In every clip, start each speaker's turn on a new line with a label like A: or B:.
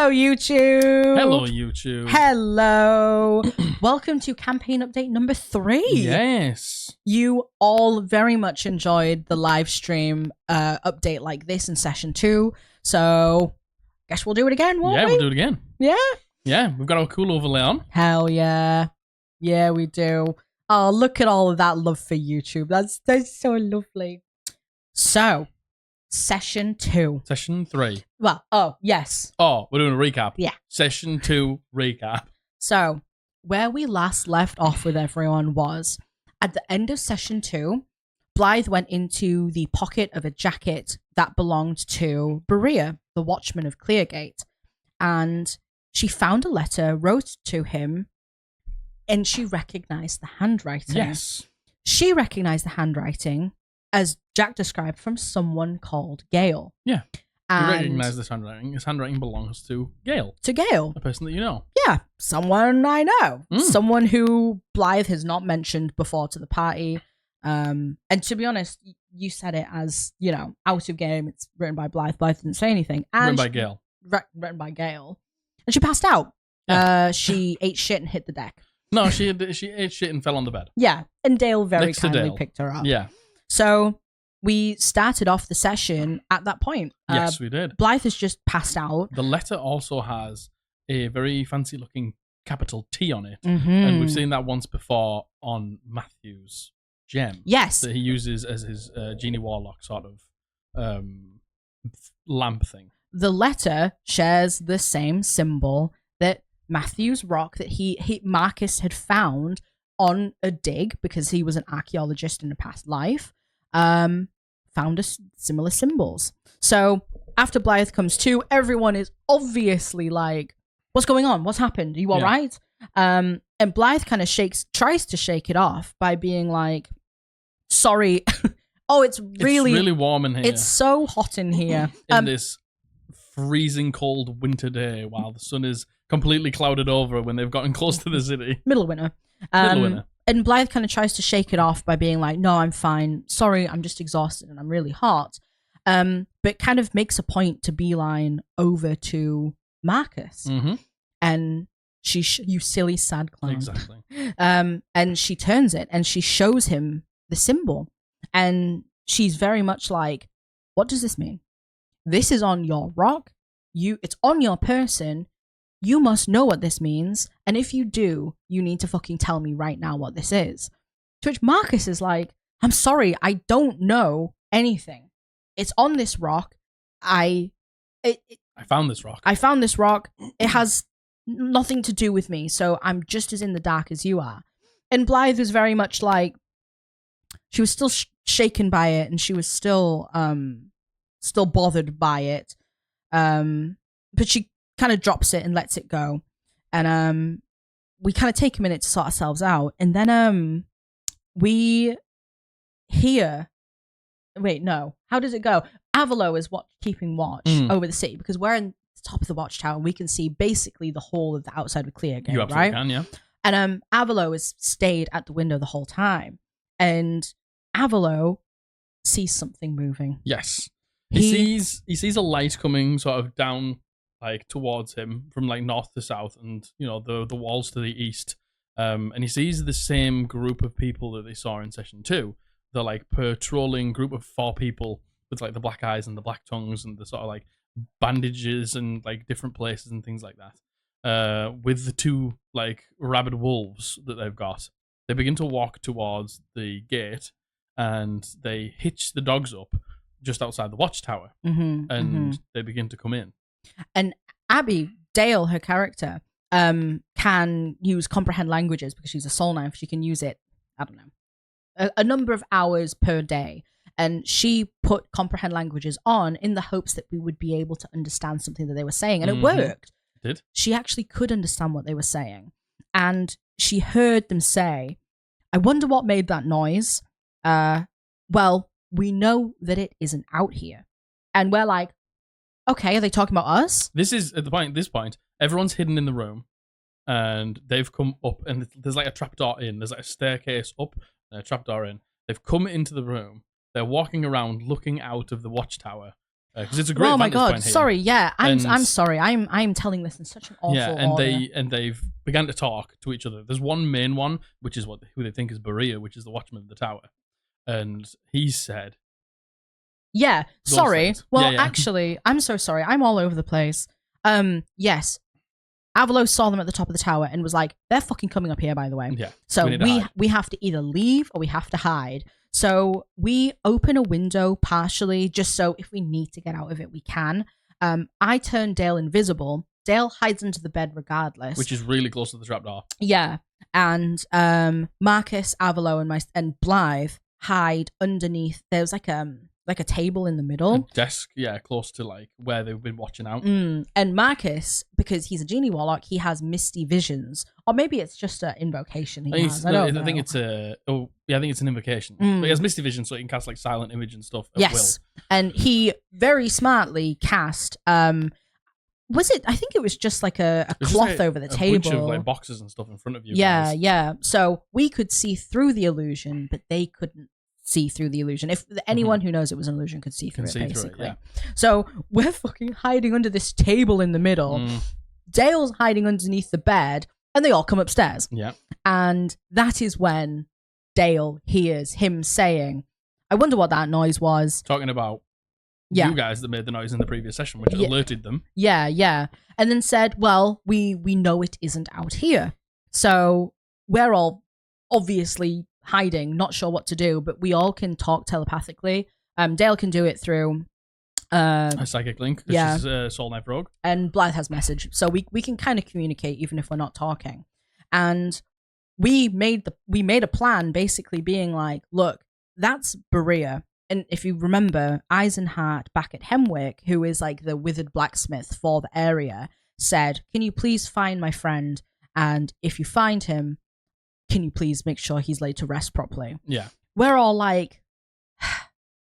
A: Hello, YouTube.
B: Hello, YouTube.
A: Hello. Welcome to campaign update number 3.
B: Yes.
A: You all very much enjoyed the live stream update like this in session 2. So, guess we'll do it again, won't we?
B: Yeah, we'll do it again.
A: Yeah?
B: Yeah, we've got our cool overlay on.
A: Hell yeah. Yeah, we do. Oh, look at all of that love for YouTube. That's so lovely. So, session 2.
B: Session 3.
A: Well, oh, yes.
B: Oh, we're doing a recap.
A: Yeah.
B: Session 2 recap.
A: So, where we last left off with everyone was, at the end of session 2, Blythe went into the pocket of a jacket that belonged to Berea, the Watchman of Cleargate, and she found a letter, wrote to him, and she recognized the handwriting.
B: Yes.
A: She recognized the handwriting, as Jack described, from someone called Gale.
B: Yeah.
A: And
B: You recognise this handwriting. This handwriting belongs to Gale.
A: to Gale.
B: A person that you know.
A: Yeah, someone I know.
B: Mm.
A: Someone who Blythe has not mentioned before to the party. And to be honest, you said it as, you know, out of game. It's written by Blythe. Blythe didn't say anything. And
B: Written by Gale.
A: Written by Gale. And she passed out.
B: Yeah.
A: She ate shit and hit the deck.
B: No, she ate shit and fell on the bed.
A: Yeah, and Dale very
B: Next to
A: kindly
B: Dale.
A: picked her up.
B: Yeah.
A: So we started off the session at that point.
B: Yes, we did.
A: Blythe has just passed out.
B: The letter also has a very fancy looking capital T on it.
A: Mm-hmm.
B: And we've seen that once before on Matthew's gem.
A: Yes.
B: That he uses as his Genie Warlock sort of lamp thing.
A: The letter shares the same symbol that Matthew's rock that Marcus had found on a dig, because he was an archaeologist in a past life, found similar symbols. So after Blythe comes to, everyone is obviously like, what's going on? What's happened? Are you all right? And Blythe kind of tries to shake it off by being like, sorry. Oh, it's really
B: warm in here.
A: It's so hot in here.
B: In this freezing cold winter day while the sun is completely clouded over when they've gotten close to the city.
A: Middle of winter. And Blythe kind of tries to shake it off by being like, no, I'm fine. Sorry, I'm just exhausted and I'm really hot. But kind of makes a point to beeline over to Marcus.
B: Mm-hmm.
A: And you silly sad clown.
B: Exactly.
A: And she turns it and she shows him the symbol. And she's very much like, what does this mean? This is on your rock. It's on your person. You must know what this means, and if you do, you need to fucking tell me right now what this is. To which Marcus is like, I'm sorry, I don't know anything. It's on this rock. I
B: found this rock.
A: I found this rock. It has nothing to do with me, so I'm just as in the dark as you are. And Blythe was very much like, she was still shaken by it, and she was still bothered by it. But she kind of drops it and lets it go, and we kind of take a minute to sort ourselves out, and then we hear, wait, no, how does it go? Avalo is keeping watch over the city, because we're in the top of the watchtower and we can see basically the whole of the outside of Cleargate.
B: You absolutely
A: right?
B: can, yeah.
A: And Avalo has stayed at the window the whole time, and Avalo sees something moving.
B: Yes. He sees a light coming sort of down like towards him from like north to south, and you know the walls to the east. And he sees the same group of people that they saw in session 2. The like patrolling group of 4 people with like the black eyes and the black tongues and the sort of like bandages and like different places and things like that. With the 2 like rabid wolves that they've got, they begin to walk towards the gate, and they hitch the dogs up just outside the watchtower, and they begin to come in.
A: And Abby, Dale, her character, can use comprehend languages because she's a soul knife. She can use it, I don't know, a number of hours per day. And she put comprehend languages on in the hopes that we would be able to understand something that they were saying. And it worked.
B: It did.
A: She actually could understand what they were saying. And she heard them say, I wonder what made that noise. Well, we know that it isn't out here. And we're like, okay, are they talking about us?
B: This is at this point, everyone's hidden in the room, and they've come up, and there's like a trapdoor in. There's like a staircase up and a trapdoor in. They've come into the room. They're walking around, looking out of the watchtower, because it's a great.
A: Oh my
B: vantage
A: god!
B: point here.
A: Sorry, yeah, I'm
B: And-
A: sorry. I'm telling this in such an awful
B: and
A: order.
B: they've began to talk to each other. There's one main one, which is who they think is Berea, which is the Watchman of the tower, and he said,
A: Yeah,
B: those
A: sorry.
B: things.
A: Well,
B: Yeah.
A: actually, I'm so sorry. I'm all over the place. Yes, Avalo saw them at the top of the tower and was like, "They're fucking coming up here." By the way,
B: Yeah.
A: so
B: we need to hide.
A: we have to either leave or we have to hide. So we open a window partially, just so if we need to get out of it, we can. I turn Dale invisible. Dale hides under the bed regardless,
B: Which is really close to the trapdoor.
A: yeah. And Marcus, Avalo, and Blythe hide underneath. There's like a table in the middle.
B: A desk, yeah, close to like where they've been watching out.
A: And Marcus, because he's a genie warlock, he has misty visions, or maybe it's just an invocation he has. I don't know.
B: I think it's an invocation. But he has misty vision, so he can cast like silent image and stuff at
A: yes,
B: will.
A: and he very smartly cast. Was it? I think it was just like a cloth over the table.
B: A bunch of like boxes and stuff in front of you.
A: Yeah,
B: guys.
A: yeah. So we could see through the illusion, but they couldn't see through the illusion. If anyone who knows it was an illusion could see through it, basically.
B: yeah.
A: So we're fucking hiding under this table in the middle. Dale's hiding underneath the bed, and they all come upstairs.
B: Yeah.
A: And that is when Dale hears him saying, "I wonder what that noise was."
B: Talking about you guys that made the noise in the previous session, which alerted them.
A: Yeah, yeah. And then said, "Well, we know it isn't out here." So we're all obviously hiding, not sure what to do, but we all can talk telepathically. Dale can do it through
B: A psychic link, because she's a Soul Knife Rogue.
A: And Blythe has message. So we can kind of communicate even if we're not talking. And we made a plan basically being like, look, that's Berea. And if you remember, Eisenhart back at Hemwick, who is like the withered blacksmith for the area, said, "Can you please find my friend? And if you find him, can you please make sure he's laid to rest properly?"
B: Yeah.
A: We're all like,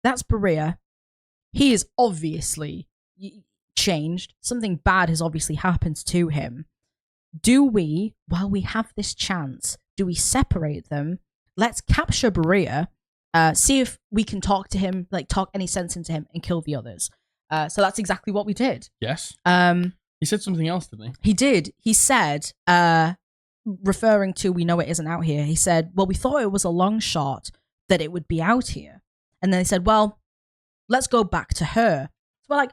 A: that's Berea. He is obviously changed. Something bad has obviously happened to him. Do we, while we have this chance, do we separate them? Let's capture Berea, see if we can talk to him, like talk any sense into him, and kill the others. So that's exactly what we did.
B: Yes. He said something else, didn't he?
A: He did. He said, referring to "we know it isn't out here," he said, "Well, we thought it was a long shot that it would be out here." And then they said, "Well, let's go back to her." So we're like,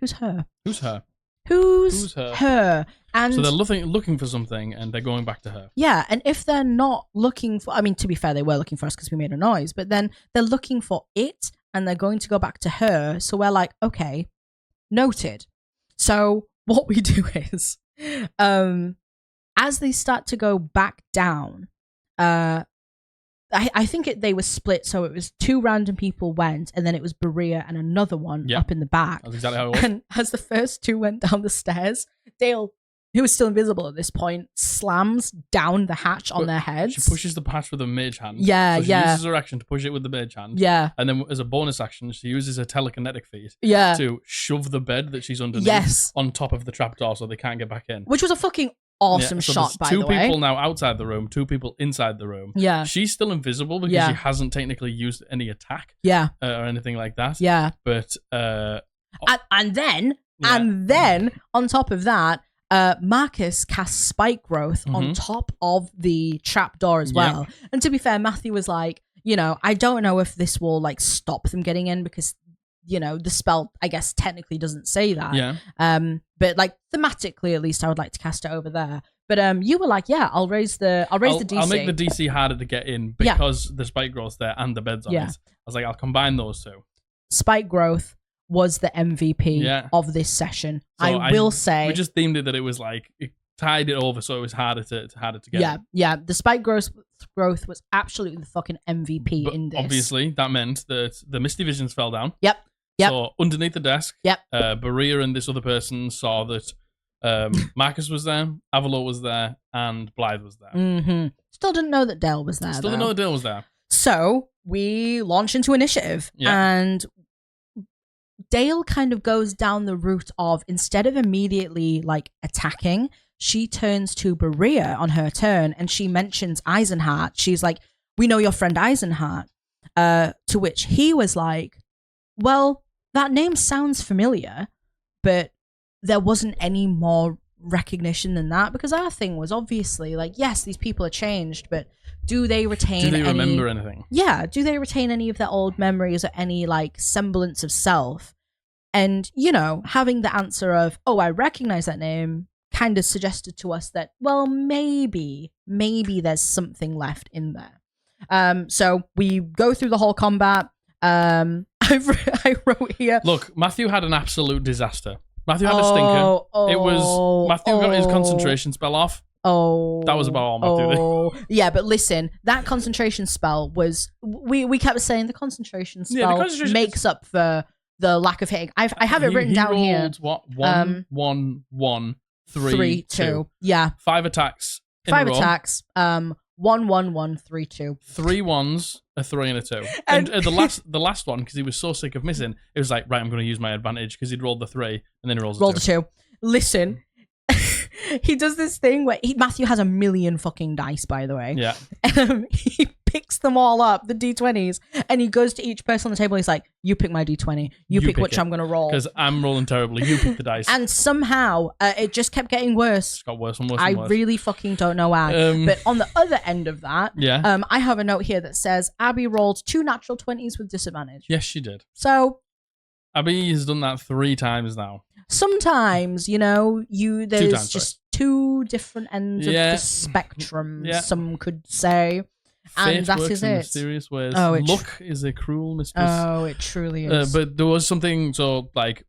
A: who's her?
B: Who's her?
A: Who's
B: her?
A: her? And
B: So they're looking for something, and they're going back to her.
A: yeah, and if they're not looking for, I mean, to be fair, they were looking for us because we made a noise, but then they're looking for it, and they're going to go back to her. So we're like, okay, noted. So what we do is, as they start to go back down, I think they were split, so it was two random people went, and then it was Berea and another one up in the back.
B: That's exactly how it was.
A: And as the first two went down the stairs, Dale, who was still invisible at this point, slams down the hatch on their heads.
B: She pushes the hatch with a mage hand.
A: Yeah,
B: so she
A: yeah.
B: uses her action to push it with the mage hand.
A: Yeah.
B: And then as a bonus action, she uses her telekinetic feat
A: Yeah.
B: to shove the bed that she's underneath
A: Yes.
B: on top of the trapdoor so they can't get back in.
A: Which was a fucking awesome
B: so
A: shot, by
B: there's
A: the way.
B: two people now outside the room, two people inside the room.
A: Yeah.
B: She's still invisible because
A: Yeah.
B: she hasn't technically used any attack
A: Yeah.
B: or anything like that.
A: Yeah.
B: But
A: And then on top of that, Marcus casts spike growth on top of the trapdoor as well. And to be fair, Matthew was like, I don't know if this will like stop them getting in because, the spell, I guess, technically doesn't say that.
B: Yeah.
A: But like thematically, at least, I would like to cast it over there. But you were like, yeah, I'll raise the DC.
B: I'll make the DC harder to get in because the spike growth's there and the bed's on it. I was like, I'll combine those two.
A: Spike growth was the MVP of this session. So I will say
B: we just themed it that it was like it tied it over, so it was harder to get.
A: Yeah, yeah. The spike growth was absolutely the fucking MVP
B: But
A: in this.
B: obviously, that meant that the misty visions fell down.
A: Yep.
B: So underneath the desk, Berea and this other person saw that Marcus was there, Avalo was there, and Blythe was there.
A: Mm-hmm. Still didn't know that Dale was there.
B: Still didn't know that Dale was there.
A: So we launch into initiative, and Dale kind of goes down the route of, instead of immediately like attacking, she turns to Berea on her turn, and she mentions Eisenhart. She's like, "We know your friend Eisenhart," to which he was like, well, that name sounds familiar, but there wasn't any more recognition than that, because our thing was obviously like, yes, these people are changed, but do they retain
B: Do they remember anything?
A: Yeah, do they retain any of their old memories or any like semblance of self? And, you know, having the answer of, oh, I recognize that name kind of suggested to us that, well, maybe there's something left in there. So we go through the whole combat. I wrote here.
B: Look, Matthew had an absolute disaster. Matthew had a stinker. It was Matthew got his concentration spell off. That was about all Matthew did.
A: Yeah, but listen, that concentration spell was we kept saying the concentration spell makes up for the lack of hitting. I have it written down here.
B: What? 1, 1, 1, 3, 2.
A: Yeah.
B: 5 attacks.
A: 5 attacks. 1, 1, 1, 3, 2.
B: 3 1s, a 3 and a 2. And the last one, because he was so sick of missing, it was like, right, I'm going to use my advantage, because he'd rolled the 3 and then he rolled a 2. Listen, he does this thing where Matthew has a million fucking dice, by the way. Yeah.
A: He picks them all up, the D20s, and he goes to each person on the table. He's like, you pick my D20. You pick which I'm going to roll.
B: Because I'm rolling terribly. You pick the dice.
A: And somehow it just kept getting worse.
B: It's got worse and worse
A: I
B: and worse.
A: really fucking don't know why. But on the other end of that, I have a note here that says Abby rolled 2 natural 20s with disadvantage.
B: Yes, she did.
A: So
B: Abby has done that 3 times now.
A: Sometimes, you know, there's just 2 different ends of the spectrum, some could say.
B: Fate
A: and that
B: works
A: is
B: in
A: it.
B: mysterious ways.
A: Oh,
B: Luck is a cruel mistress.
A: Oh, it truly is.
B: But there was something, so, like,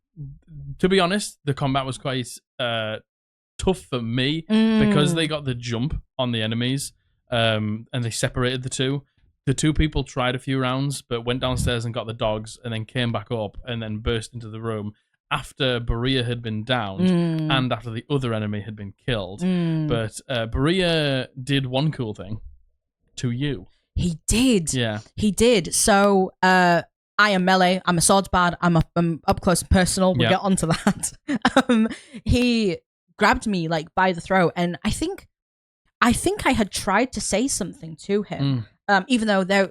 B: to be honest, the combat was quite tough for me because they got the jump on the enemies and they separated the two. The 2 people tried a few rounds, but went downstairs and got the dogs and then came back up and then burst into the room after Berea had been downed and after the other enemy had been killed. But Berea did one cool thing to you.
A: He did.
B: Yeah.
A: He did. So I am melee. I'm a swords bard. I'm up close and personal. We'll get onto that. He grabbed me like by the throat, and I think I had tried to say something to him, even though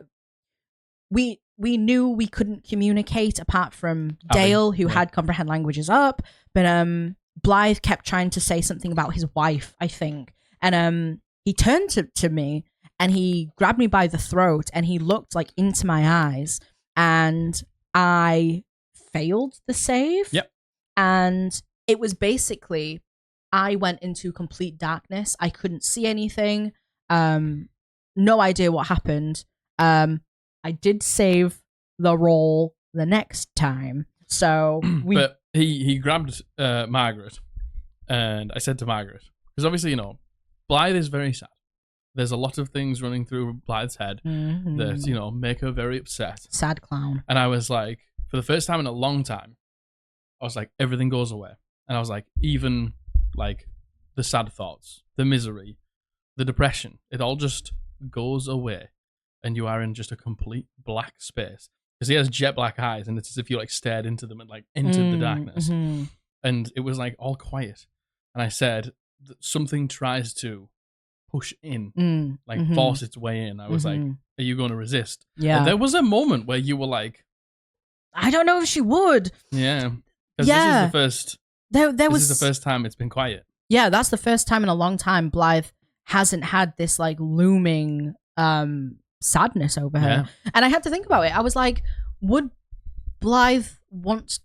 A: we knew we couldn't communicate apart from Dale, who had comprehend languages up, but Blythe kept trying to say something about his wife, I think, and he turned to me and he grabbed me by the throat and he looked like into my eyes, and I failed the save.
B: Yep.
A: And it was basically, I went into complete darkness. I couldn't see anything. No idea what happened. I did save the roll the next time. So
B: But he grabbed Margaret, and I said to Margaret, because obviously, you know, Blythe is very sad. There's a lot of things running through Blythe's head that, you know, make her very upset.
A: Sad clown.
B: And I was like, for the first time in a long time, I was like, everything goes away. And I was like, even like the sad thoughts, the misery, the depression, it all just goes away. And you are in just a complete black space. Because he has jet black eyes, and it's as if you like stared into them and like entered the darkness. And it was like all quiet. And I said, something tries to push in, like force its way in. I was like, are you going to resist?
A: Yeah.
B: And there was a moment where you were like,
A: I don't know if she would.
B: Yeah. Because this is the first. This is the first time it's been quiet.
A: Yeah, that's the first time in a long time Blythe hasn't had this like looming sadness over her.
B: Yeah.
A: And I had to think about it. I was like, would Blythe want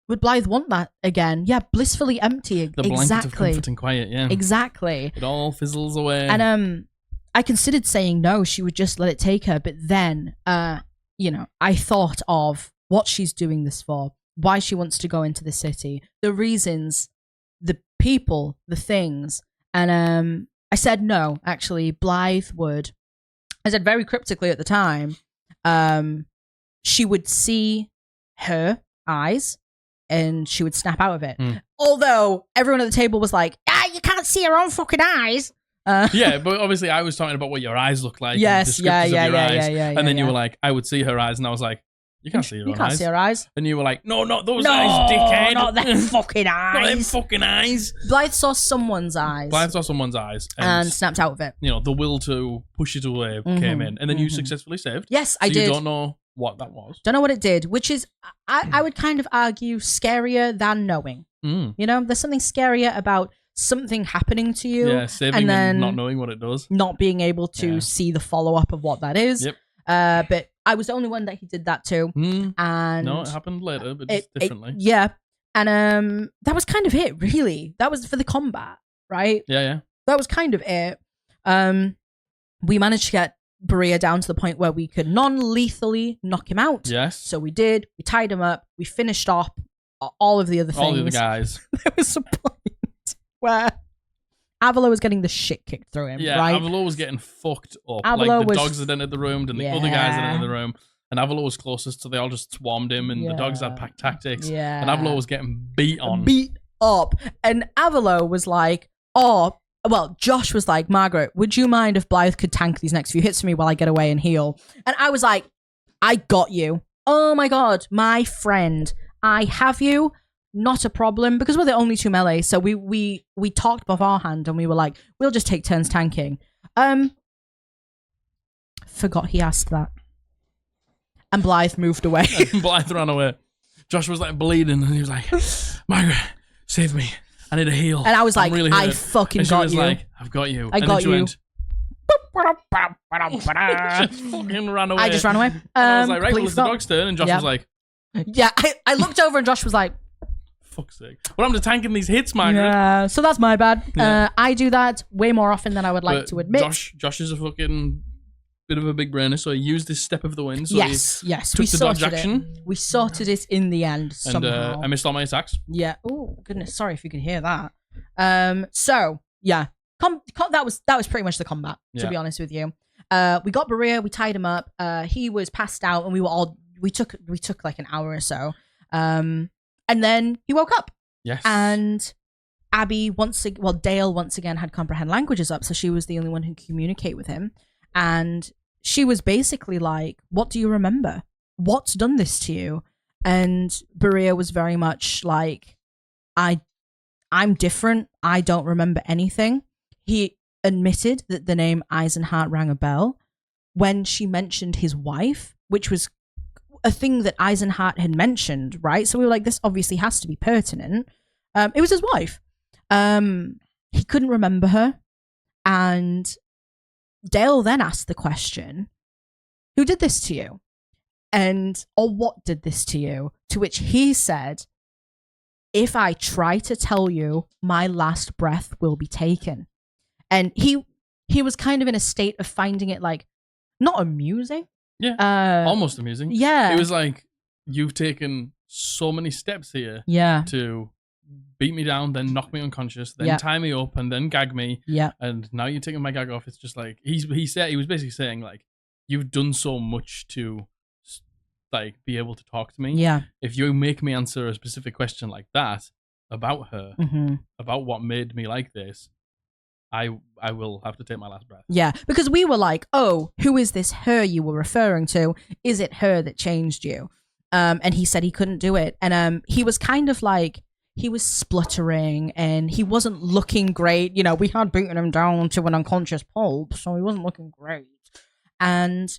A: that again? Yeah, blissfully empty.
B: The blanket of comfort and quiet, yeah.
A: Exactly.
B: It all fizzles away.
A: And I considered saying no, she would just let it take her, but then you know, I thought of what she's doing this for, why she wants to go into the city, the reasons, the people, the things. And I said no, actually, Blythe would. I said very cryptically at the time, she would see her eyes and she would snap out of it. Although everyone at the table was like, you can't see her own fucking eyes.
B: Yeah, but obviously I was talking about what your eyes look like.
A: Yes, yeah.
B: And then you were like, I would see her eyes, and I was like, you can't see her eyes.
A: You can't see her eyes.
B: And you were like, no, not those eyes, dickhead.
A: Not them fucking eyes.
B: Not them fucking eyes.
A: Blythe saw someone's eyes.
B: Blythe saw someone's eyes.
A: And snapped out of it.
B: You know, the will to push it away came in. And then you successfully saved.
A: Yes, I did.
B: You don't know what that was.
A: Don't know what it did, which is, I would kind of argue, scarier than knowing.
B: Mm.
A: You know, there's something scarier about something happening to you.
B: Yeah, saving and not knowing what it does.
A: Not being able to see the follow-up of what that is.
B: Yep.
A: But I was the only one that he did that to. And
B: no, it happened later, but just differently.
A: Yeah. And that was kind of it, really. That was for the combat, right?
B: Yeah.
A: That was kind of it. We managed to get Berea down to the point where we could non-lethally knock him out.
B: Yes.
A: So we did. We tied him up. We finished off all of the other things.
B: All the other guys.
A: There was a point where Avila was getting the shit kicked through him.
B: Yeah,
A: right?
B: Avila was getting fucked up.
A: Avila
B: like the
A: was...
B: dogs had entered the room, and the other guys had entered the room. And Avila was closest, so they all just swarmed him, and the dogs had pack tactics.
A: Yeah.
B: And Avila was getting beat on.
A: Beat up. And Avila was like, Josh was like, Margaret, would you mind if Blythe could tank these next few hits for me while I get away and heal? And I was like, I got you. Oh my God, my friend. I have you. Not a problem, because we're the only two melee. So we talked beforehand and we were like, we'll just take turns tanking. Forgot he asked that. And Blythe moved away.
B: Blythe ran away. Josh was like bleeding and he was like, Margaret, save me. I need a heal.
A: And I was like,
B: really
A: I fucking got you.
B: And she was like, I've got you.
A: I got you.
B: Went, just fucking ran away.
A: I just ran away.
B: And I was like, right, well, it's the dog's turn. And Josh was like,
A: yeah, I looked over and Josh was like,
B: fuck's sake. What happened to tanking these hits, Margaret?
A: Yeah, so that's my bad. Yeah. I do that way more often than I would like to admit.
B: Josh is a fucking bit of a big brainer, so he used his step of the wind. So
A: yes.
B: Took the dog's action.
A: We sorted it in the end somehow.
B: And I missed all my attacks.
A: Yeah. Oh goodness, sorry if you could hear that. So yeah, that was pretty much the combat. To be honest with you, we got Berea, we tied him up. He was passed out, and we took like an hour or so. And then he woke up.
B: Yes.
A: And Abby Dale once again had comprehend languages up, so she was the only one who could communicate with him. And she was basically like, what do you remember? What's done this to you? And Berea was very much like, I'm different. I don't remember anything. He admitted that the name Eisenhart rang a bell when she mentioned his wife, which was a thing that Eisenhart had mentioned, right? So we were like, this obviously has to be pertinent. It was his wife. He couldn't remember her. And Dale then asked the question, who did this to you? Or what did this to you? To which he said, if I try to tell you, my last breath will be taken. And he was kind of in a state of finding it like, not amusing.
B: Yeah, almost amusing.
A: Yeah.
B: It was like, you've taken so many steps here to beat me down, then knock me unconscious, then tie me up, and then gag me.
A: Yeah.
B: And now you're taking my gag off. It's just like, he was basically saying, like, you've done so much to, like, be able to talk to me.
A: Yeah.
B: If you make me answer a specific question like that about her, about what made me like this, I will have to take my last breath.
A: Yeah, because we were like, oh, who is this her you were referring to? Is it her that changed you? And he said he couldn't do it. And he was kind of like, he was spluttering and he wasn't looking great. You know, we had beaten him down to an unconscious pulp, so he wasn't looking great. And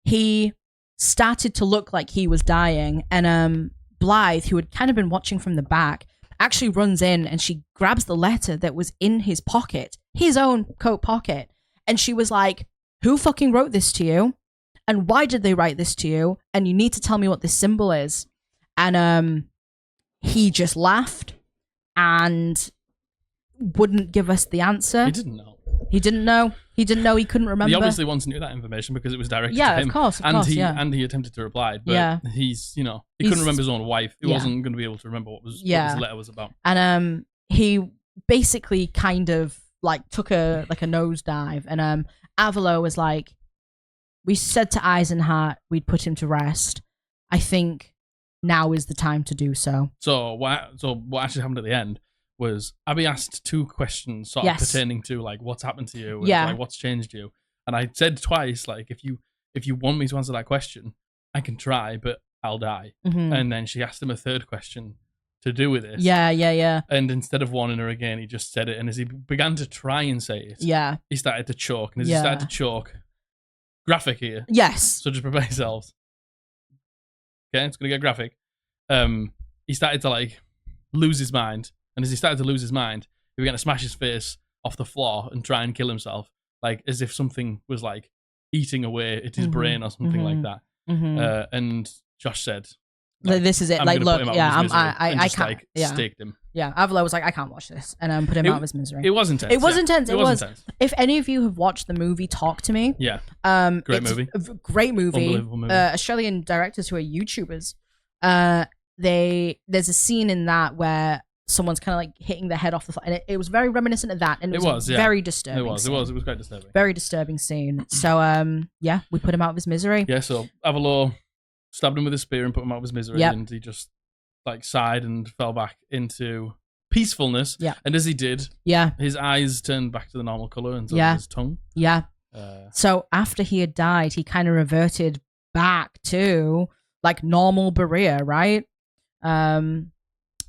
A: he started to look like he was dying. And Blythe, who had kind of been watching from the back, actually runs in and she grabs the letter that was in his pocket, his own coat pocket. And she was like, who fucking wrote this to you? And why did they write this to you? And you need to tell me what this symbol is. And he just laughed and wouldn't give us the answer.
B: He didn't know.
A: He didn't know. He didn't know. He couldn't remember.
B: He obviously once knew that information because it was directed to him.
A: Of course,
B: and he attempted to reply, but he couldn't remember his own wife. He wasn't going to be able to remember what his letter was about.
A: And he basically kind of like took a nosedive. And Avila was like, we said to Eisenhart we'd put him to rest. I think now is the time to do so.
B: So what actually happened at the end was Abby asked two questions sort of pertaining to like what's happened to you and like what's changed you. And I said twice, like, if you want me to answer that question, I can try, but I'll die. And then she asked him a third question to do with this.
A: Yeah.
B: And instead of warning her again, he just said it. And as he began to try and say it, he started to choke. And as he started to choke, graphic here.
A: Yes.
B: So just prepare yourselves. Okay, it's gonna get graphic. He started to like lose his mind, and as he started to lose his mind, he began to smash his face off the floor and try and kill himself, like as if something was like eating away at his brain or something like that. And Josh said,
A: like, "This is it.
B: I'm
A: like,
B: gonna put
A: look,
B: him out
A: yeah,
B: of his misery,"
A: I
B: and just,
A: can't.
B: like,
A: Yeah,
B: staked him.
A: Yeah, Avila was like, "I can't watch this," and put him out of his misery.
B: It was intense.
A: It was intense. It was.
B: intense.
A: If any of you have watched the movie Talk to Me,
B: Yeah,
A: great
B: movie.
A: Great movie.
B: Unbelievable movie.
A: Australian directors who are YouTubers. There's a scene in that where someone's kind of like hitting their head off the floor, and it was very reminiscent of that, and it was very disturbing.
B: It was quite disturbing.
A: Very disturbing scene. So yeah, we put him out of his misery.
B: Yeah, so Avalor stabbed him with a spear and put him out of his misery, and he just like sighed and fell back into peacefulness.
A: Yeah.
B: And as he did, his eyes turned back to the normal color, and so did his tongue.
A: Yeah. So after he had died, he kind of reverted back to like normal Berea, right?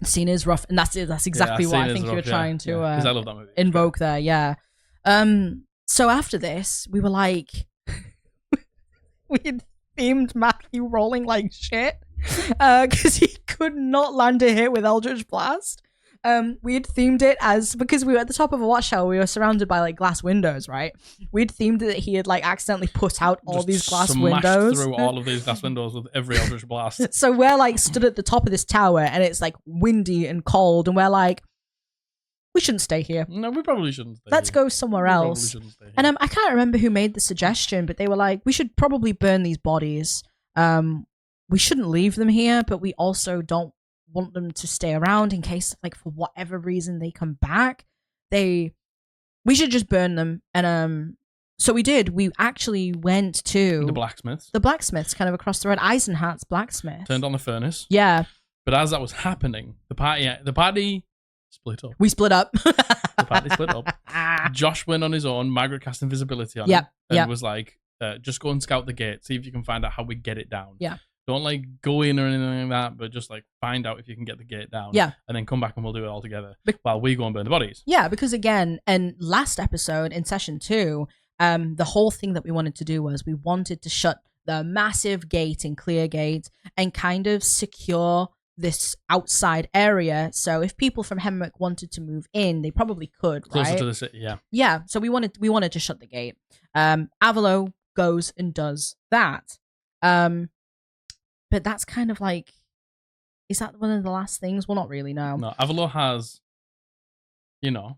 A: Scene is rough, and that's exactly what I think you were trying to
B: I love that movie.
A: invoke there. Yeah. So after this, we were like, we had themed Matthew rolling like shit because he could not land a hit with Eldritch Blast. We had themed it as, because we were at the top of a watchtower, we were surrounded by like glass windows, right? We'd themed it that he had like accidentally put out all these glass windows.
B: Through all of these glass windows with every Eldritch Blast.
A: So we're like stood at the top of this tower, and it's like windy and cold, and we're like, we shouldn't stay here.
B: No, we probably shouldn't stay
A: Let's
B: here.
A: go somewhere else. And I can't remember who made the suggestion, but they were like, we should probably burn these bodies. We shouldn't leave them here, but we also don't want them to stay around in case, like, for whatever reason they come back. We should just burn them. And so we did. We actually went to
B: the blacksmiths
A: kind of across the road. Eisenhart's blacksmith.
B: Turned on the furnace.
A: Yeah.
B: But as that was happening, the party split up.
A: We split up.
B: The party split up. Josh went on his own. Margaret cast invisibility on him and was like, just go and scout the gate, see if you can find out how we get it down.
A: Yeah.
B: Don't like go in or anything like that, but just like find out if you can get the gate down.
A: Yeah.
B: And then come back and we'll do it all together while we go and burn the bodies.
A: Yeah, because again, and last episode in session 2, the whole thing that we wanted to do was we wanted to shut the massive gate in Cleargate and kind of secure this outside area. So if people from Hemwick wanted to move in, they probably could,
B: Closer
A: right?
B: to the city, yeah.
A: Yeah, so we wanted to shut the gate. Avalo goes and does that. But that's kind of like, is that one of the last things? Well, not really, no.
B: No, Avalor has, the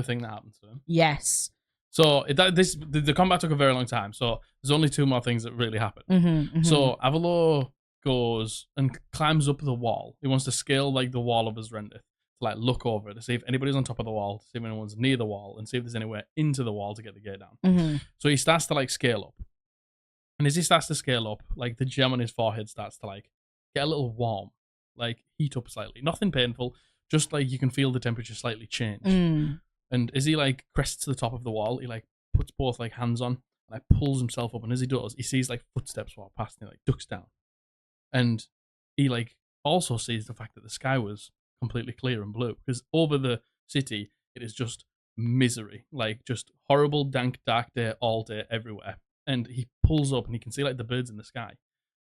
B: thing that happens to him.
A: Yes.
B: So the combat took a very long time. So there's only 2 more things that really happen. So Avalor goes and climbs up the wall. He wants to scale like the wall of Azrendith, to like look over it to see if anybody's on top of the wall, to see if anyone's near the wall, and see if there's anywhere into the wall to get the gate down. So he starts to like scale up. And as he starts to scale up, like the gem on his forehead starts to like get a little warm, like heat up slightly. Nothing painful, just like you can feel the temperature slightly change. And as he like crests to the top of the wall, he like puts both like hands on, and like pulls himself up. And as he does, he sees like footsteps walk past, and he like ducks down. And he like also sees the fact that the sky was completely clear and blue, because over the city it is just misery, like just horrible, dank, dark day all day everywhere. And he pulls up and he can see like the birds in the sky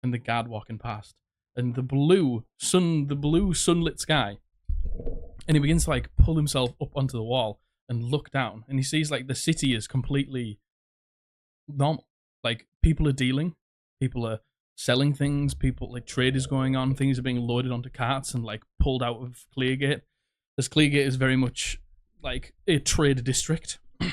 B: and the guard walking past and the blue sunlit sky. And he begins to like pull himself up onto the wall and look down, and he sees like the city is completely normal. Like people are dealing, people are selling things, people like trade is going on, things are being loaded onto carts and like pulled out of Cleargate. This Cleargate is very much like a trade district. And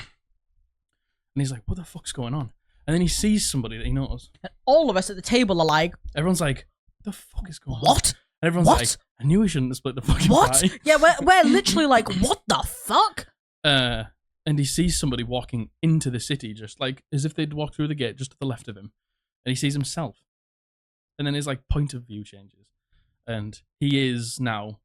B: he's like, what the fuck's going on? And then he sees somebody that he knows.
A: And all of us at the table are like,
B: everyone's like, what the fuck is going on?
A: What?
B: And everyone's like, I knew we shouldn't have split the fucking party.
A: Yeah, we're literally like, what the fuck?
B: And he sees somebody walking into the city, just like as if they'd walked through the gate just to the left of him. And he sees himself. And then his like point of view changes. And he is now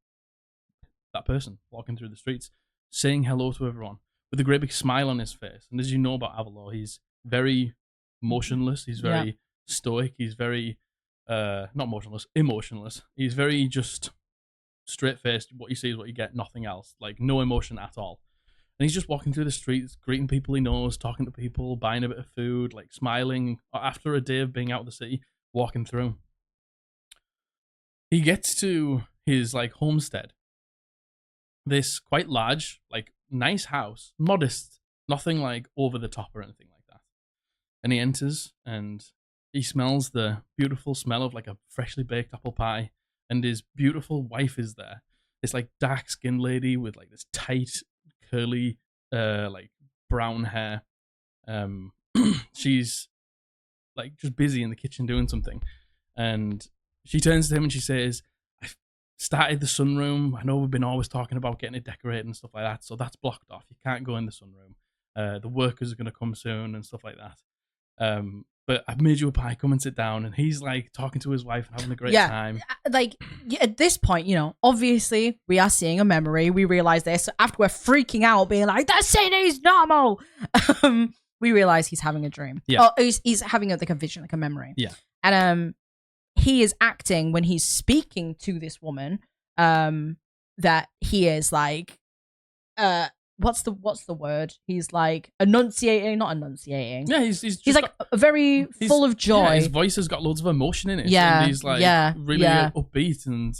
B: that person walking through the streets, saying hello to everyone with a great big smile on his face. And as you know about Avalor, he's very motionless. He's very stoic. He's very not motionless, emotionless. He's very just straight-faced. What you see is what you get, nothing else. Like no emotion at all. And he's just walking through the streets, greeting people he knows, talking to people, buying a bit of food, like smiling after a day of being out of the city, walking through. he gets to his like homestead. This quite large, like nice house, modest, nothing like over the top or anything like that. And he enters and he smells the beautiful smell of like a freshly baked apple pie, and his beautiful wife is there. This like dark skinned lady with like this tight, curly, like brown hair. She's like just busy in the kitchen doing something, and she turns to him and she says, "I've started the sunroom. I know we've been always talking about getting it decorated and stuff like that, so that's blocked off. You can't go in the sunroom. The workers are going to come soon and stuff like that. But I've made you a pie. Come and sit down." And he's like talking to his wife and having a great time.
A: Like at this point, obviously we are seeing a memory. We realize this after we're freaking out, being like, "The city's normal." We realize he's having a dream.
B: Yeah.
A: Oh, he's having like a vision, like a memory.
B: Yeah.
A: And he is acting when he's speaking to this woman. That he is like, what's the word? He's like enunciating, not enunciating.
B: Yeah, he's
A: like very full of joy.
B: Yeah, his voice has got loads of emotion in it.
A: Yeah,
B: and he's like really upbeat, and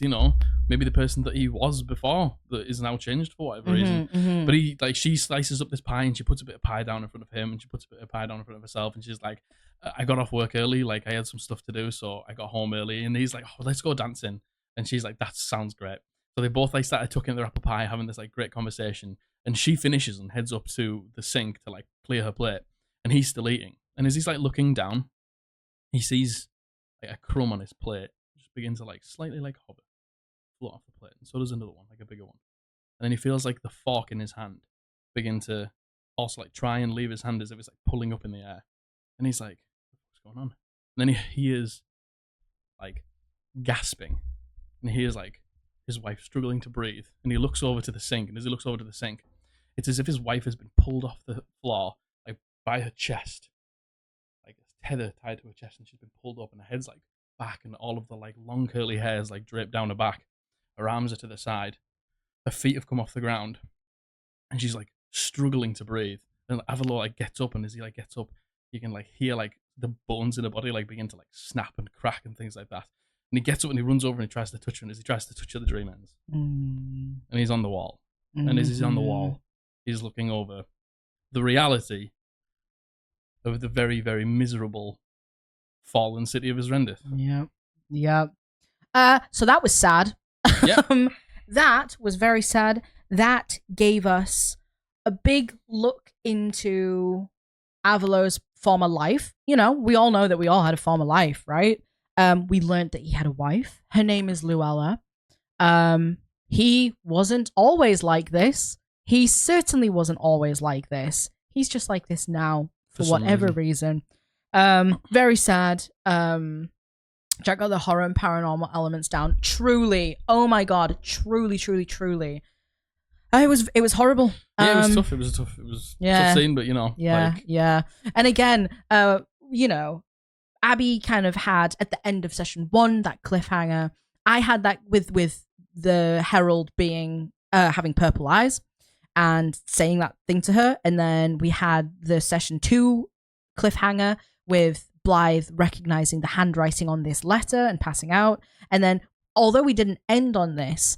B: maybe the person that he was before that is now changed for whatever reason.
A: Mm-hmm.
B: But she slices up this pie and she puts a bit of pie down in front of him, and she puts a bit of pie down in front of herself, and she's like, "I got off work early, like I had some stuff to do, so I got home early." And he's like, "Oh, let's go dancing," and she's like, "That sounds great." So they both like started tucking their apple pie, having this like great conversation. And she finishes and heads up to the sink to like clear her plate, and he's still eating. And as he's like looking down, he sees like a crumb on his plate just begin to like slightly like hover, float off the plate, and so does another one, like a bigger one. And then he feels like the fork in his hand begin to also like try and leave his hand as if it's like pulling up in the air. And he's like, "What's going on?" And then he hears like gasping, and he hears like his wife struggling to breathe, and he looks over to the sink, and as he looks over to the sink, it's as if his wife has been pulled off the floor, like by her chest, like a tether tied to her chest, and she's been pulled up, and her head's like back, and all of the like long curly hairs like draped down her back. Her arms are to the side, her feet have come off the ground, and she's like struggling to breathe. And Avalor like gets up, and as he like gets up, you can like hear like the bones in her body like begin to like snap and crack and things like that. And he gets up and he runs over and he tries to touch her, and as he tries to touch her, the dream ends. And he's on the wall. And as he's on the wall, he's looking over the reality of the very, very miserable fallen city of Isrendith.
A: Yep. So that was sad.
B: Yep.
A: That was very sad. That gave us a big look into Avalor's former life. We all know that we all had a former life, right? We learned that he had a wife. Her name is Luella. He wasn't always like this. He certainly wasn't always like this. He's just like this now for whatever reason. Very sad. Jack got the horror and paranormal elements down. Truly, oh my god, truly. It was horrible.
B: Yeah, it was tough. It was a tough scene, but
A: yeah. And again, Abby kind of had at the end of session 1 that cliffhanger. I had that with the Herald being having purple eyes and saying that thing to her, and then we had the session 2 cliffhanger with Blythe recognizing the handwriting on this letter and passing out. And then, although we didn't end on this,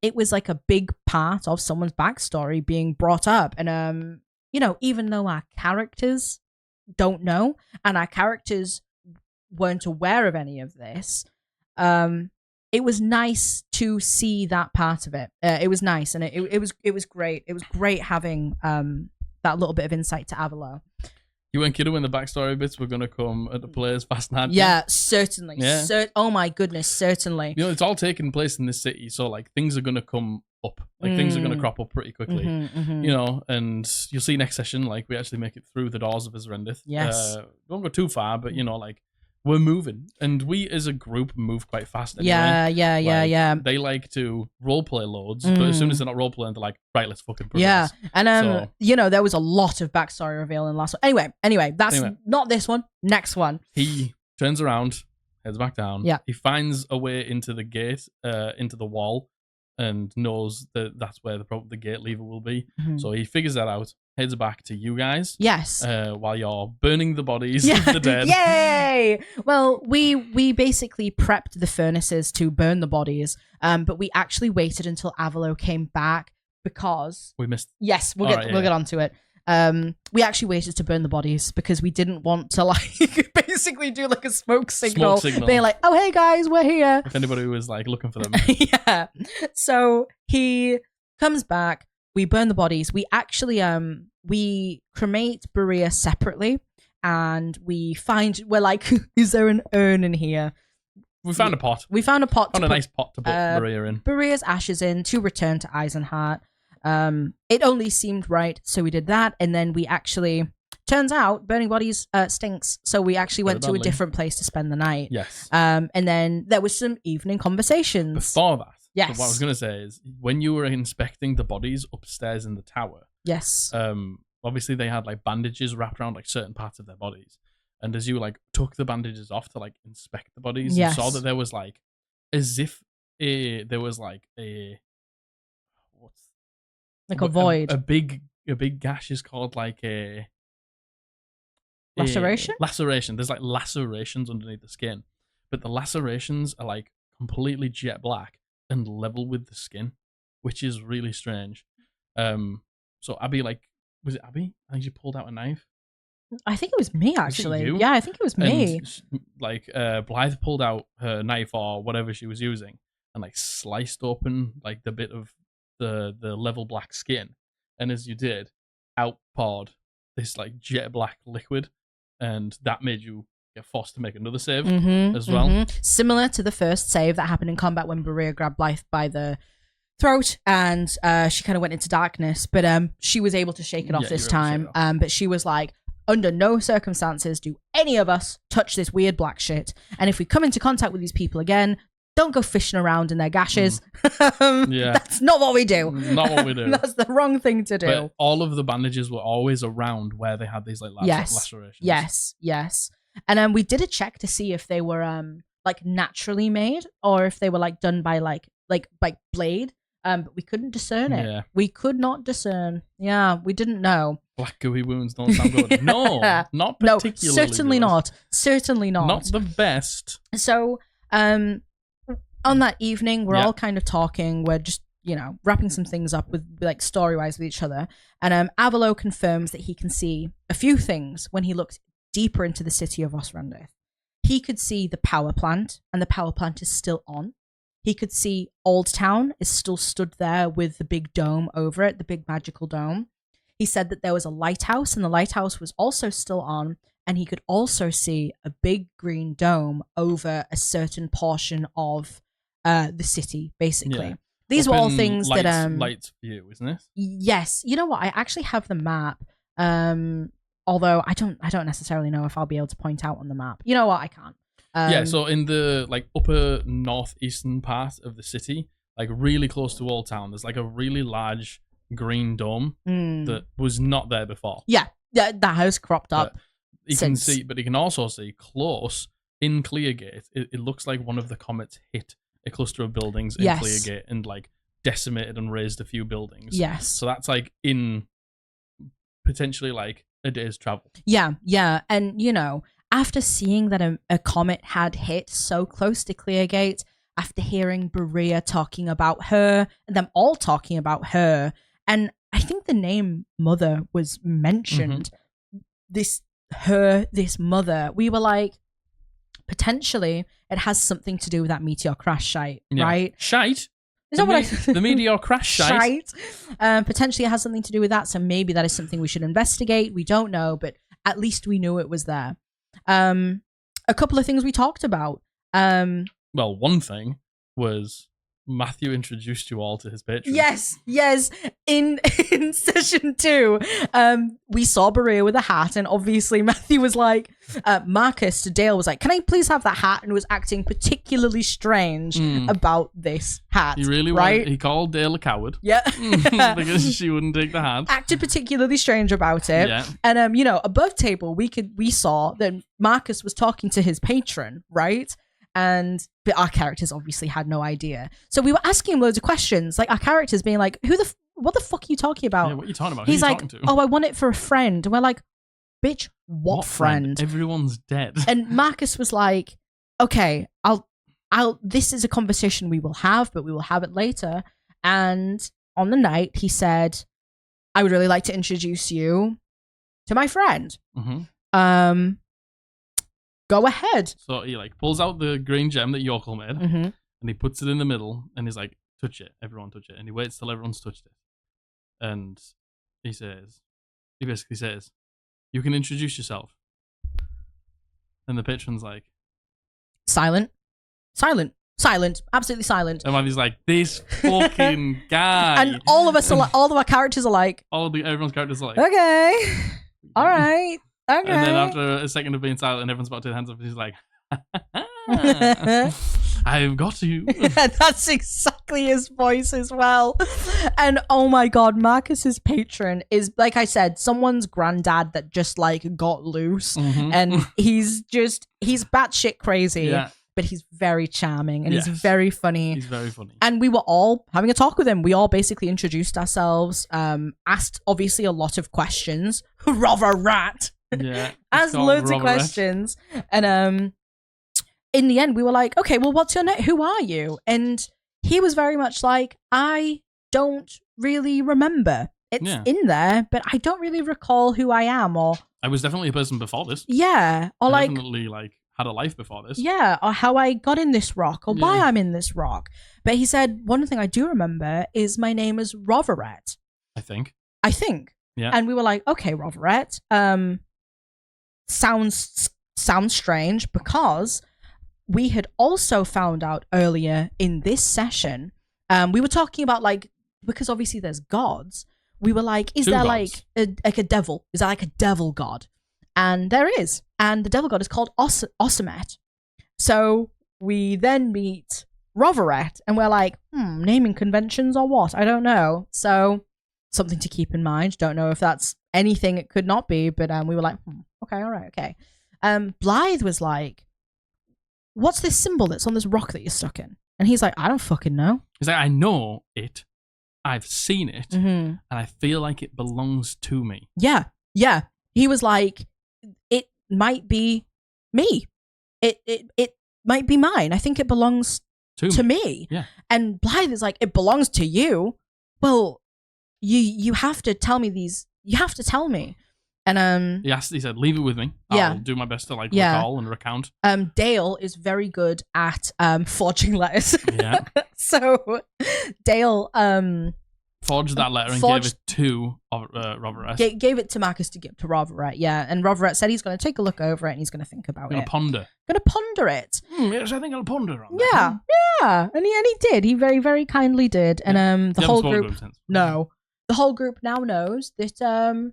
A: it was like a big part of someone's backstory being brought up. And even though our characters don't know and our characters weren't aware of any of this, it was nice to see that part of it. It was nice, and it was great. It was great having that little bit of insight to Avalor.
B: You weren't kidding when the backstory bits were going to come at the players fast and hard.
A: Yeah, certainly.
B: Yeah.
A: Oh my goodness, certainly.
B: It's all taking place in this city, so like things are going to come up. Like things are going to crop up pretty quickly. And you'll see next session, like we actually make it through the doors of Isrendith.
A: Yes.
B: Don't go too far, but like we're moving, and we as a group move quite fast anyway.
A: Yeah.
B: They like to roleplay loads, but as soon as they're not roleplaying, they're like, right, let's fucking progress.
A: Yeah, and there was a lot of backstory reveal in the last one. Anyway, that's not this one. Next one.
B: He turns around, heads back down.
A: Yeah.
B: He finds a way into the gate, into the wall, and knows that that's where the gate lever will be. So he figures that out, heads back to you guys.
A: Yes.
B: While you're burning the bodies of the dead.
A: Yay! Well, we basically prepped the furnaces to burn the bodies, but we actually waited until Avalo came back because
B: we missed.
A: Yes, we'll get onto it. We actually waited to burn the bodies because we didn't want to basically do a smoke signal, being like, "Oh hey guys, we're here."
B: If anybody was looking for them,
A: yeah. So he comes back. We burn the bodies. We actually we cremate Berea separately, and we're like, "Is there an urn in here?"
B: We found a pot.
A: We found a pot.
B: Found a nice pot to put Berea in.
A: Berea's ashes in to return to Eisenhart. It only seemed right, so we did that, and then we actually turns out burning bodies stinks, so we actually went to a different place to spend the night.
B: Yes.
A: And then there was some evening conversations.
B: Before that,
A: yes.
B: What I was going to say is when you were inspecting the bodies upstairs in the tower.
A: Yes.
B: Obviously they had bandages wrapped around certain parts of their bodies, and as you took the bandages off to inspect the bodies,
A: yes.
B: you saw that there was as if there was a
A: void.
B: A big gash is called a
A: laceration.
B: Laceration. There's lacerations underneath the skin, but the lacerations are completely jet black and level with the skin, which is really strange. So Abby, was it Abby? I think she pulled out a knife.
A: I think it was me actually.
B: Was it you?
A: Yeah, I think it was me.
B: And, Blythe pulled out her knife or whatever she was using and sliced open the bit of the level black skin, and as you did, out poured this jet black liquid, and that made you get forced to make another save as well.
A: Similar to the first save that happened in combat when Berea grabbed Blythe by the throat and she kind of went into darkness, but she was able to shake it off this time. But she was like, under no circumstances do any of us touch this weird black shit, and if we come into contact with these people again, don't go fishing around in their gashes.
B: Yeah.
A: That's not what we do.
B: Not what we do.
A: That's the wrong thing to do.
B: But all of the bandages were always around where they had these lacerations.
A: Yes. And we did a check to see if they were naturally made or if they were done by by blade. But we couldn't discern it.
B: Yeah.
A: We could not discern. Yeah, we didn't know.
B: Black gooey wounds don't sound good. No, not particularly.
A: No, certainly
B: good.
A: not. Certainly not.
B: Not the best.
A: So, on that evening, we're all kind of talking. We're just, wrapping some things up with story-wise with each other. And Avalo confirms that he can see a few things when he looks deeper into the city of Osrandith. He could see the power plant, and the power plant is still on. He could see Old Town is still stood there with the big dome over it, the big magical dome. He said that there was a lighthouse, and the lighthouse was also still on, and he could also see a big green dome over a certain portion of the city, basically.
B: Yeah.
A: These were all things that
B: light view, isn't it?
A: Yes. You know what? I actually have the map. Although I don't necessarily know if I'll be able to point out on the map. You know what? I can't.
B: Yeah, so in the upper northeastern part of the city, really close to Old Town, there's a really large green dome that was not there before.
A: Yeah, that has cropped up.
B: But you can see, but you can also see close in Cleargate. It looks like one of the comets hit a cluster of buildings in Cleargate and decimated and razed a few buildings.
A: Yes.
B: So that's in potentially a day's travel.
A: Yeah, and after seeing that a comet had hit so close to Cleargate, after hearing Berea talking about her, and them all talking about her, and I think the name Mother was mentioned, this mother, we were like, potentially it has something to do with that meteor crash shite, right?
B: Shite?
A: Is that what I
B: the meteor crash shite?
A: Potentially it has something to do with that, so maybe that is something we should investigate. We don't know, but at least we knew it was there. A couple of things we talked about.
B: Well, one thing was Matthew introduced you all to his patron.
A: Yes. In session 2, we saw Berea with a hat, and obviously Matthew was like, Marcus to Dale was like, "Can I please have that hat?" and was acting particularly strange about this hat.
B: He really
A: right?
B: He called Dale a coward.
A: Yeah.
B: Because she wouldn't take the hat.
A: Acted particularly strange about it.
B: Yeah.
A: And above table we saw that Marcus was talking to his patron, right? But our characters obviously had no idea. So we were asking him loads of questions, our characters being like, who what the fuck are you talking about?
B: Yeah, what are you talking about?
A: He's
B: Who are you
A: like,
B: talking to?
A: oh, I want it for a friend. And we're like, bitch, what friend?
B: Everyone's dead.
A: And Marcus was like, okay, this is a conversation we will have, but we will have it later. And on the night, he said, I would really like to introduce you to my friend.
B: Mm-hmm.
A: Go ahead.
B: So he like pulls out the green gem that Yokel made, and he puts it in the middle, and he's like, touch it, everyone touch it. And he waits till everyone's touched it. And he basically says, you can introduce yourself. And the patron's like,
A: silent, absolutely silent.
B: And he's like, this fucking guy.
A: And all of our characters are like,
B: everyone's characters are like,
A: okay, all right, okay.
B: And then after a second of being silent, and everyone's about to hands up, he's like, I've got you.
A: That's exactly his voice as well. And oh my god, Marcus's patron is, like I said, someone's granddad that just like got loose, and he's batshit crazy. Yeah. But he's very charming and he's very funny.
B: He's very funny.
A: And we were all having a talk with him. We all basically introduced ourselves, asked obviously a lot of questions. Rather rat.
B: Yeah.
A: Asked loads of questions. And in the end, we were like, okay, well, what's your name? Who are you? And he was very much like, I don't really remember. It's in there, but I don't really recall who I am. Or
B: I was definitely a person before this.
A: Yeah. Or
B: I definitely had a life before this.
A: Yeah, or how I got in this rock, or why I'm in this rock. But he said, one thing I do remember is my name is Roveret.
B: I think.
A: Yeah. And we were like, okay, Roveret. Sounds strange, because we had also found out earlier in this session, we were talking about because obviously there's gods. We were like, is there gods. like a devil? Is there like a devil god? And there is. And the devil god is called Ossamet. So we then meet Roveret, and we're like, naming conventions or what? I don't know. So something to keep in mind. Don't know if that's anything it could not be, but we were like, okay, all right, okay. Blythe was like, what's this symbol that's on this rock that you're stuck in? And he's like, I don't fucking know.
B: He's like, I know it. I've seen it. And I feel like it belongs to me.
A: Yeah. He was like, it might be me. It might be mine. I think it belongs to me.
B: Yeah.
A: And Blythe is like, it belongs to you. Well, you have to tell me these. You have to tell me. And
B: he said, leave it with me. I'll do my best to recall and recount.
A: Dale is very good at forging letters.
B: Yeah.
A: So Dale
B: forged that letter and gave it to Roveret.
A: Gave it to Marcus to give to Roveret, yeah. And Roveret said he's going to take a look over it and he's going to think about it.
B: Going
A: to ponder it.
B: Yes, I think I'll ponder on that.
A: Yeah. And he did. He very, very kindly did. And the whole group... No. The whole group now knows that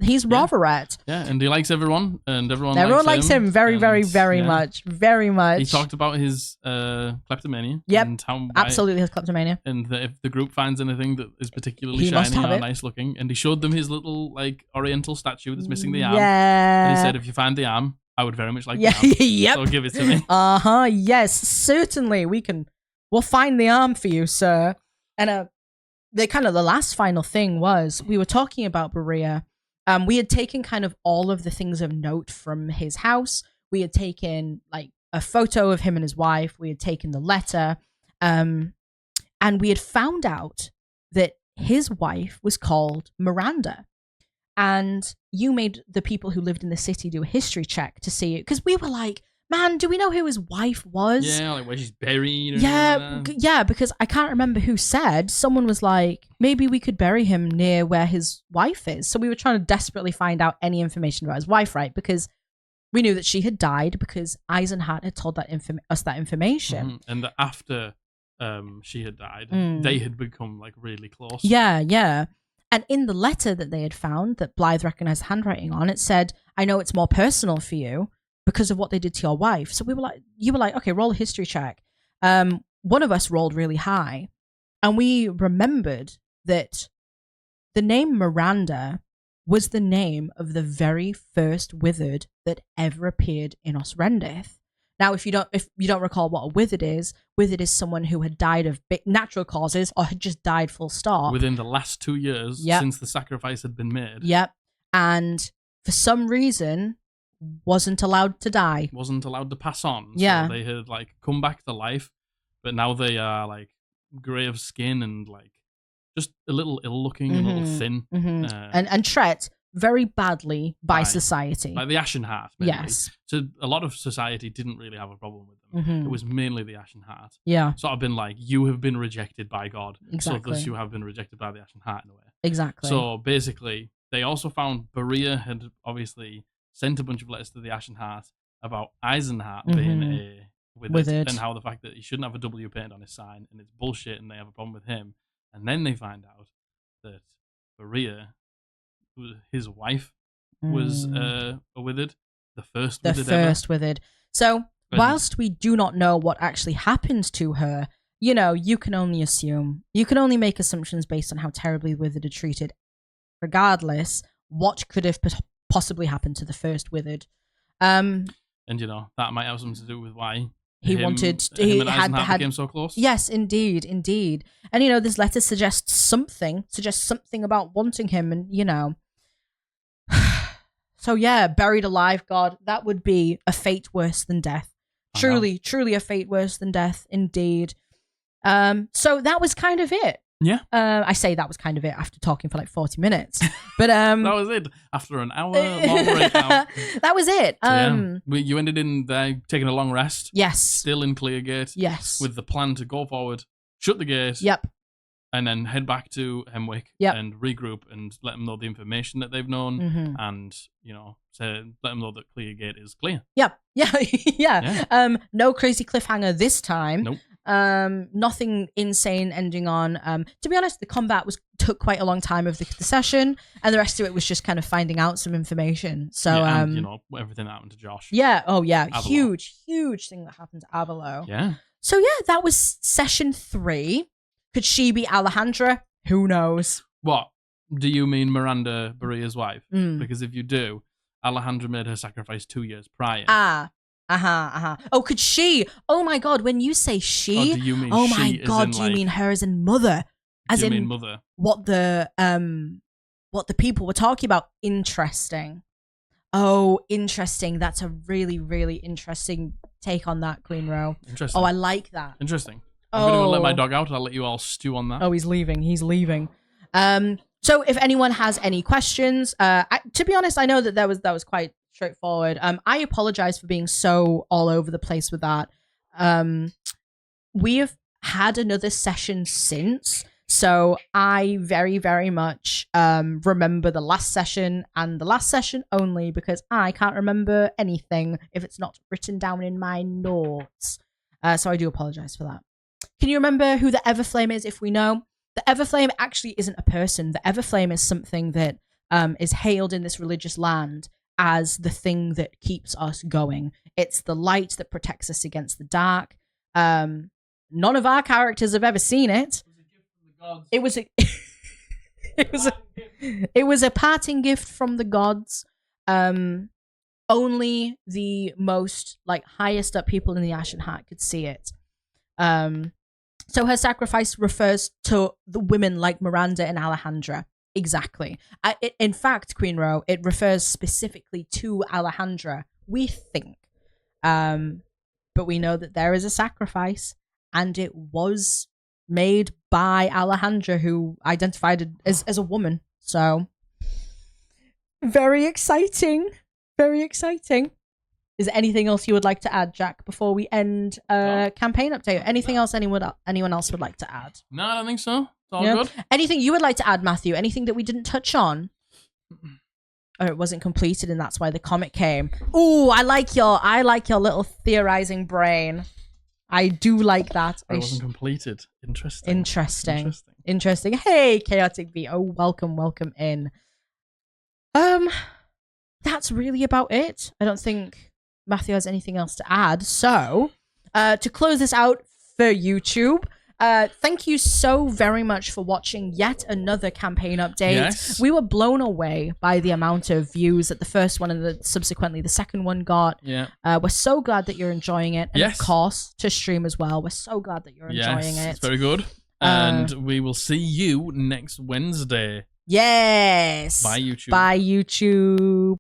A: he's Roveret.
B: Yeah, and he likes everyone, and everyone
A: likes him very, very, very much. Very much.
B: He talked about his kleptomania.
A: Yep,
B: and how
A: absolutely his kleptomania.
B: And if the group finds anything that is particularly shiny or nice looking, and he showed them his little oriental statue that's missing the arm.
A: Yeah.
B: And he said, if you find the arm, I would very much like the arm.
A: Yep.
B: So give it to me.
A: Yes, certainly. We'll find the arm for you, sir. And the last final thing was, we were talking about Berea. We had taken kind of all of the things of note from his house. We had taken a photo of him and his wife. We had taken the letter. And we had found out that his wife was called Miranda. And you made the people who lived in the city do a history check to see it. Because we were like, man, do we know who his wife was?
B: Yeah, where she's buried.
A: Yeah, because I can't remember who said. Someone was like, maybe we could bury him near where his wife is. So we were trying to desperately find out any information about his wife, right? Because we knew that she had died because Eisenhardt had told us that information.
B: And that after she had died, they had become really close.
A: Yeah. And in the letter that they had found that Blythe recognized the handwriting on, it said, I know it's more personal for you because of what they did to your wife. So you were like, okay, roll a history check. One of us rolled really high, and we remembered that the name Miranda was the name of the very first wizard that ever appeared in Osrendith. Now, if you don't recall what a withered is someone who had died of natural causes or had just died full stop
B: within the last 2 years since the sacrifice had been made.
A: Yep. And for some reason wasn't allowed to die.
B: Wasn't allowed to pass on.
A: Yeah.
B: So they had like come back to life, but now they are like grey of skin and like just a little ill-looking and a little thin.
A: And treated very badly by society.
B: Like the Ashen Heart, mainly.
A: Yes.
B: So a lot of society didn't really have a problem with them. It was mainly the Ashen Heart.
A: Yeah.
B: Sort of been like, you have been rejected by God.
A: Exactly.
B: So thus you have been rejected by the Ashen Heart in a way.
A: Exactly.
B: So basically, they also found Berea had obviously sent a bunch of letters to the Ashen Heart about Eisenheart being a withered, and how the fact that he shouldn't have a W painted on his sign and it's bullshit and they have a problem with him. And then they find out that Berea, his wife, was a withered, the first withered.
A: So whilst we do not know what actually happened to her, you know, you can only assume, you can only make assumptions based on how terribly withered are treated. Regardless, what could have possibly happened to the first withered?
B: And you know that might have something to do with why
A: him and Eisenheart
B: became so close.
A: Yes, indeed. And you know, this letter suggests something about wanting him, and you know. So yeah, buried alive, God, that would be a fate worse than death. Truly a fate worse than death, indeed. So that was kind of it.
B: Yeah.
A: I say that was kind of it after talking for like 40 minutes. But
B: that was it. After an hour long breakdown.
A: That was it.
B: So, yeah. You ended in taking a long rest.
A: Yes.
B: Still in Cleargate.
A: Yes.
B: With the plan to go forward, shut the gate.
A: Yep.
B: And then head back to Hemwick and regroup and let them know the information that they've known and, you know, let them know that Cleargate is clear.
A: Yep. Yeah. No crazy cliffhanger this time.
B: Nope.
A: Nothing insane ending on. To be honest, the combat took quite a long time of the session, and the rest of it was just kind of finding out some information. So,
B: and, you know, everything that happened to Josh.
A: Yeah. Oh, yeah.
B: Avalo.
A: Huge thing that happened to Avalo.
B: Yeah.
A: So, yeah, that was session 3. Could she be Alejandra? Who knows?
B: What? Do you mean Miranda Berea's wife? Because if you do, Alejandra made her sacrifice 2 years prior.
A: Oh, could she? Oh my God! When you say she,
B: do you mean
A: oh
B: she
A: my God! Do you mean her as in mother? As in
B: mean mother?
A: What the people were talking about? Interesting. Oh, interesting. That's a really, really interesting take on that, Queen Row.
B: Interesting.
A: Oh, I like that.
B: Interesting. I'm going to go let my dog out. I'll let you all stew on that.
A: Oh, he's leaving. So if anyone has any questions, to be honest, I know that that was quite straightforward. I apologize for being so all over the place with that. We have had another session since, so I very, very much remember the last session and the last session only because I can't remember anything if it's not written down in my notes. So I do apologize for that. Can you remember who the Everflame is, if we know? The Everflame actually isn't a person. The Everflame is something that is hailed in this religious land as the thing that keeps us going. It's the light that protects us against the dark. None of our characters have ever seen it. It was a parting gift from the gods. Only the most highest up people in the Ashen Heart could see it. So her sacrifice refers to the women like Miranda and Alejandra. Exactly. In fact, Queen Row, it refers specifically to Alejandra, we think. But we know that there is a sacrifice, and it was made by Alejandra, who identified as a woman. So, very exciting. Very exciting. Is there anything else you would like to add, Jack, before we end campaign update? Anything else anyone else would like to add?
B: No, I don't think so. It's all good.
A: Anything you would like to add, Matthew? Anything that we didn't touch on? Or it wasn't completed and that's why the comic came. Ooh, I like your little theorizing brain. I do like that.
B: It wasn't completed. Interesting.
A: Hey, Chaotic B. Oh, welcome in. That's really about it. I don't think Matthew has anything else to add. So, to close this out for YouTube, Thank you so very much for watching yet another campaign update.
B: Yes.
A: We were blown away by the amount of views that the first one and subsequently the second one got.
B: Yeah.
A: We're so glad that you're enjoying it. And of course, to stream as well. We're so glad that you're enjoying it.
B: It's very good. And we will see you next Wednesday.
A: Yes.
B: Bye, YouTube.
A: Bye, YouTube.